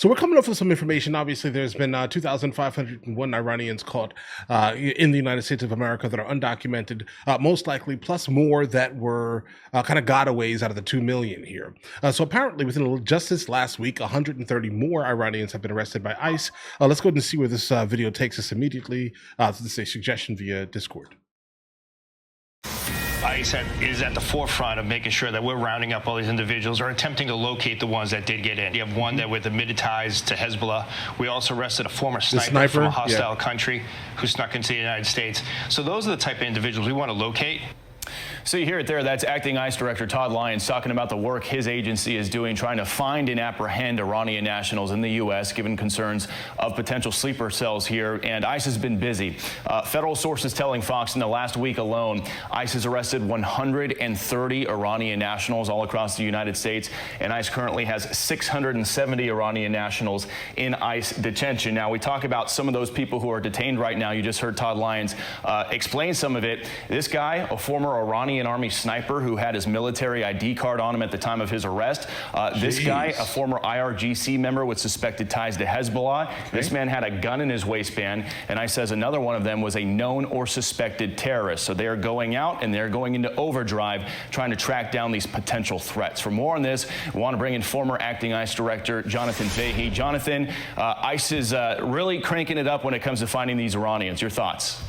So we're coming up with some information. Obviously, there's been 2,501 Iranians caught in the United States of America that are undocumented, most likely, plus more that were kind of gotaways out of the 2 million here. So apparently, within just this last week, 130 more Iranians have been arrested by ICE. Let's go ahead and see where this video takes us immediately. This is a suggestion via Discord. ICE is at the forefront of making sure that we're rounding up all these individuals or attempting to locate the ones that did get in. You have one that with admitted ties to Hezbollah. We also arrested a former sniper from a hostile country who snuck into the United States. So those are the type of individuals we want to locate. So you hear it there. That's Acting ICE Director Todd Lyons talking about the work his agency is doing, trying to find and apprehend Iranian nationals in the U.S., given concerns of potential sleeper cells here. And ICE has been busy. Federal sources telling Fox in the last week alone, ICE has arrested 130 Iranian nationals all across the United States. And ICE currently has 670 Iranian nationals in ICE detention. Now, we talk about some of those people who are detained right now. You just heard Todd Lyons explain some of it. This guy, a former Iranian Army sniper who had his military ID card on him at the time of his arrest. This guy, a former IRGC member with suspected ties to Hezbollah. Okay. This man had a gun in his waistband, and ICE says another one of them was a known or suspected terrorist. So they are going out and they're going into overdrive, trying to track down these potential threats. For more on this, we want to bring in former Acting ICE Director Jonathan Fahey. Jonathan, ICE is really cranking it up when it comes to finding these Iranians. Your thoughts?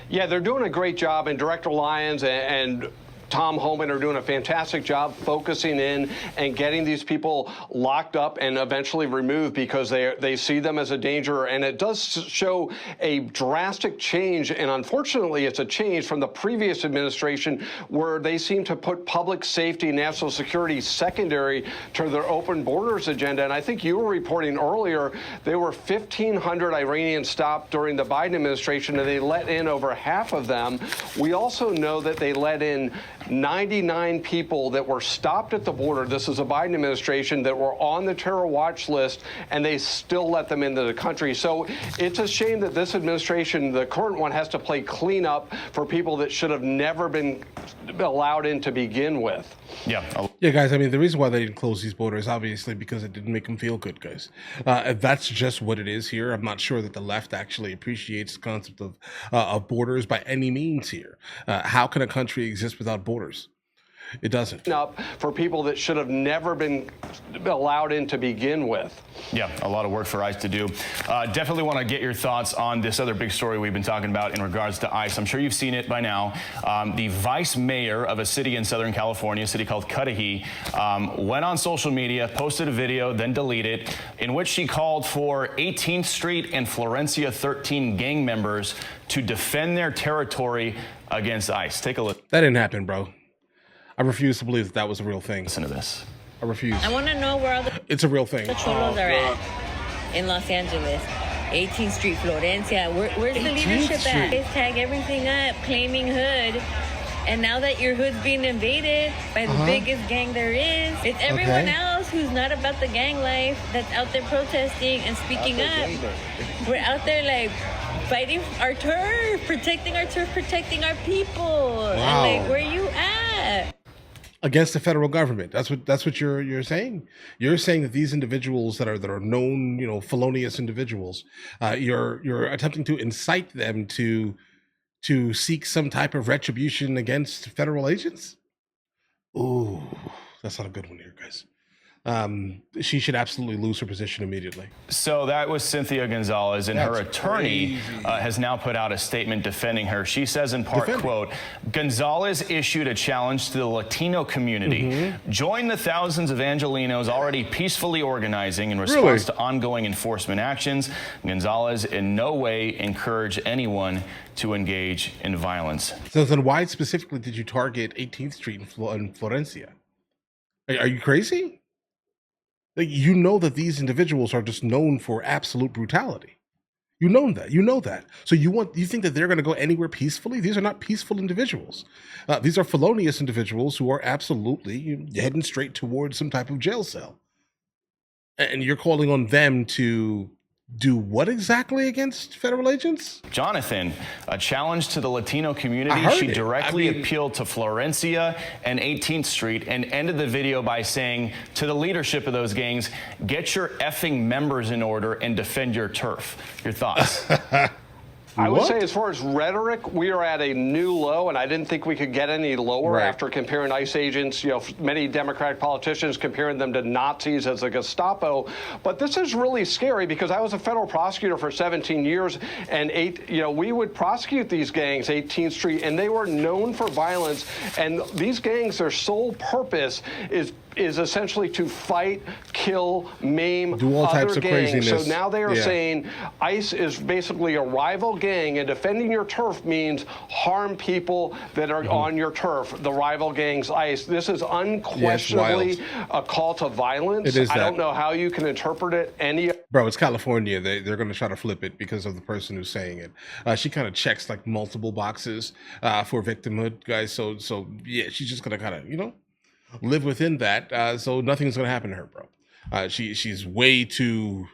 Yeah, they're doing a great job, and Director Lyons and Tom Homan are doing a fantastic job focusing in and getting these people locked up and eventually removed because they see them as a danger. And it does show a drastic change. And unfortunately, it's a change from the previous administration where they seem to put public safety and national security secondary to their open borders agenda. And I think you were reporting earlier there were 1,500 Iranians stopped during the Biden administration, and they let in over half of them. We also know that they let in 99 people that were stopped at the border. This is a Biden administration that were on the terror watch list, and they still let them into the country. So it's a shame that this administration, the current one, has to play cleanup for people that should have never been allowed in to begin with. Yeah, guys, I mean, the reason why they didn't close these borders, obviously, because it didn't make them feel good, guys. That's just what it is here. I'm not sure that the left actually appreciates the concept of borders by any means here. How can a country exist without borders? It doesn't. Up for people that should have never been allowed in to begin with. Yeah, a lot of work for ICE to do. Definitely want to get your thoughts on this other big story we've been talking about in regards to ICE. I'm sure you've seen it by now. The vice mayor of a city in Southern California, a city called Cudahy, went on social media, posted a video, then deleted it, in which she called for 18th Street and Florencia 13 gang members to defend their territory against ICE. Take a look. That didn't happen, bro. I refuse to believe that was a real thing. Listen to this. I refuse. I want to know where all the It's a real thing. cholos are at in Los Angeles. 18th Street, Florencia. Where's the leadership at? They tag everything up, claiming hood. And now that your hood's being invaded by the biggest gang there is, it's everyone else who's not about the gang life that's out there protesting and speaking up. We're out there like fighting our turf, protecting our people. Wow. And like, where you at? Against the federal government. That's what you're saying. You're saying that these individuals that are known, felonious individuals, you're attempting to incite them to seek some type of retribution against federal agents. Ooh, that's not a good one here, guys. She should absolutely lose her position immediately. So that was Cynthia Gonzalez, and her attorney has now put out a statement defending her. She says in part, quote, Gonzalez issued a challenge to the Latino community. Join the thousands of Angelenos already peacefully organizing in response to ongoing enforcement actions. Gonzalez in no way encouraged anyone to engage in violence. So then why specifically did you target 18th Street in Florencia? Are you crazy? Like, you know that these individuals are just known for absolute brutality. You know that. So you think that they're going to go anywhere peacefully? These are not peaceful individuals. These are felonious individuals who are absolutely heading straight towards some type of jail cell. And you're calling on them to do what exactly against federal agents? Jonathan, a challenge to the Latino community. She directly appealed to Florencia and 18th Street and ended the video by saying to the leadership of those gangs, get your effing members in order and defend your turf. Your thoughts? I would say as far as rhetoric, we are at a new low, and I didn't think we could get any lower after comparing ICE agents, many Democratic politicians comparing them to Nazis as a Gestapo. But this is really scary because I was a federal prosecutor for 17 years, and we would prosecute these gangs, 18th Street, and they were known for violence. And these gangs, their sole purpose is essentially to fight, kill, maim do all other types of gangs. craziness. So now they are saying ICE is basically a rival gang, and defending your turf means harm people that are on your turf, the rival gangs, ICE. This is unquestionably a call to violence. It is I don't know how you can interpret it Bro, it's California. They're going to try to flip it because of the person who's saying it. She kind of checks like multiple boxes for victimhood, guys. So yeah, she's just going to kind of, live within that, so nothing's gonna happen to her, bro. She's way too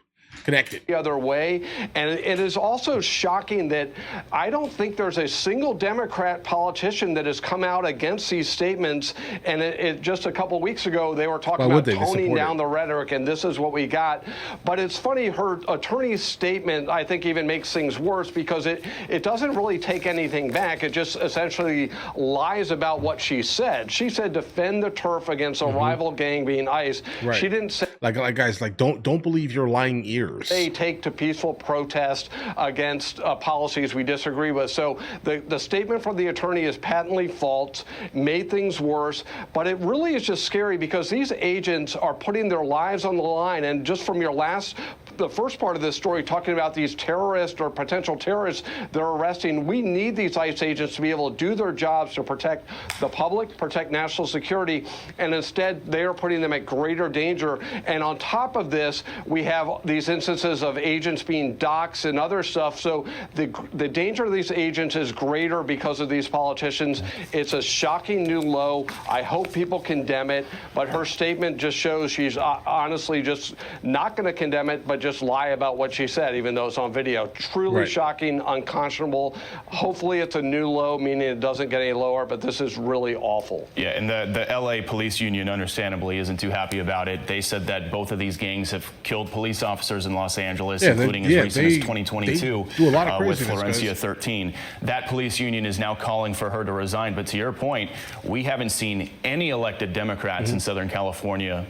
connected. The other way. And it is also shocking that I don't think there's a single Democrat politician that has come out against these statements. And it just a couple weeks ago, they were talking about toning down the rhetoric, and this is what we got. But it's funny, her attorney's statement, I think, even makes things worse because it doesn't really take anything back. It just essentially lies about what she said. She said defend the turf against a rival gang being ICE. She didn't say like guys, like don't believe your lying ears. They take to peaceful protest against policies we disagree with. So the statement from the attorney is patently false, made things worse, but it really is just scary because these agents are putting their lives on the line. And just from the first part of this story, talking about these terrorists or potential terrorists they're arresting, we need these ICE agents to be able to do their jobs to protect the public, protect national security, and instead they are putting them at greater danger. And on top of this, we have these instances of agents being doxxed and other stuff. So the danger of these agents is greater because of these politicians. It's a shocking new low. I hope people condemn it, but her statement just shows she's honestly just not going to condemn it, but just lie about what she said, even though it's on video. Truly shocking, unconscionable. Hopefully it's a new low, meaning it doesn't get any lower, but this is really awful. Yeah, and the LA police union understandably isn't too happy about it. They said that both of these gangs have killed police officers in Los Angeles, including as recent as 2022 with Florencia 13. That police union is now calling for her to resign. But to your point, we haven't seen any elected Democrats in Southern California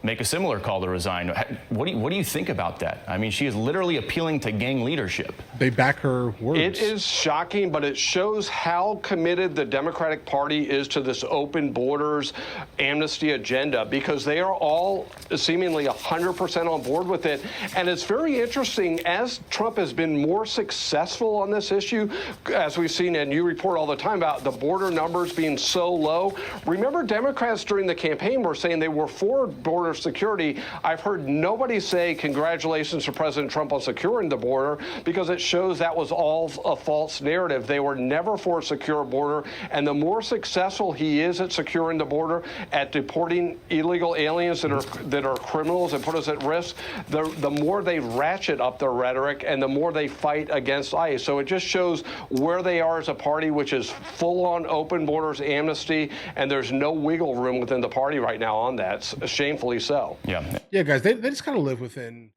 make a similar call to resign. What do you think about that? I mean, she is literally appealing to gang leadership. They back her words. It is shocking, but it shows how committed the Democratic Party is to this open borders amnesty agenda, because they are all seemingly 100% on board with it. And it's very interesting, as Trump has been more successful on this issue, as we've seen, and you report all the time about the border numbers being so low. Remember, Democrats during the campaign were saying they were for border security. I've heard nobody say congratulations to President Trump on securing the border, because it shows that was all a false narrative. They were never for a secure border, and the more successful he is at securing the border, at deporting illegal aliens that are criminals and put us at risk, the more they ratchet up their rhetoric and the more they fight against ICE. So it just shows where they are as a party, which is full-on open borders amnesty, and there's no wiggle room within the party right now on that, shamefully so. Yeah, guys, they just kind of live within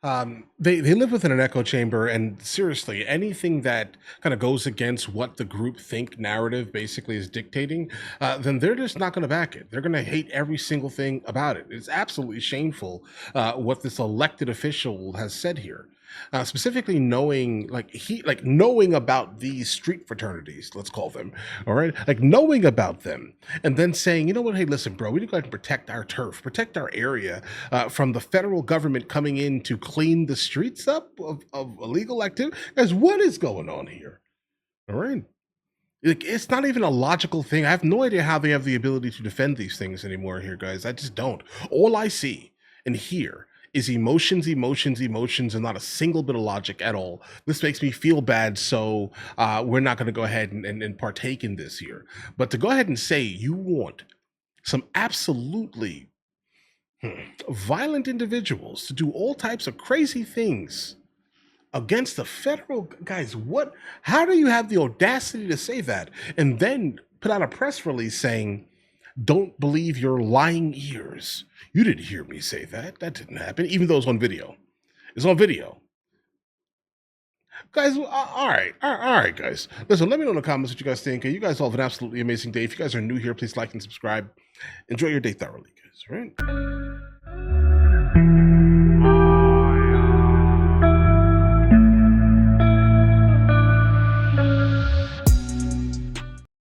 they live within an echo chamber, and seriously, anything that kind of goes against what the groupthink narrative basically is dictating, then they're just not going to back it. They're going to hate every single thing about it. It's absolutely shameful what this elected official has said here. Specifically knowing about these street fraternities, let's call them, all right, like knowing about them, and then saying, you know what, hey, listen, bro, we need to go ahead and protect our turf, protect our area from the federal government coming in to clean the streets up of illegal activity. Guys, what is going on here? All right. It's not even a logical thing. I have no idea how they have the ability to defend these things anymore here, guys. I just don't. All I see and hear is emotions, and not a single bit of logic at all. This makes me feel bad, so we're not going to go ahead and partake in this here. But to go ahead and say you want some absolutely Violent individuals to do all types of crazy things against the federal guys. What? How do you have the audacity to say that and then put out a press release saying, "Don't believe your lying ears"? You didn't hear me say that. That didn't happen, even though it's on video. It's on video. Guys, all right, guys. Listen, let me know in the comments what you guys think. You guys all have an absolutely amazing day. If you guys are new here, please like and subscribe. Enjoy your day thoroughly, guys, all right?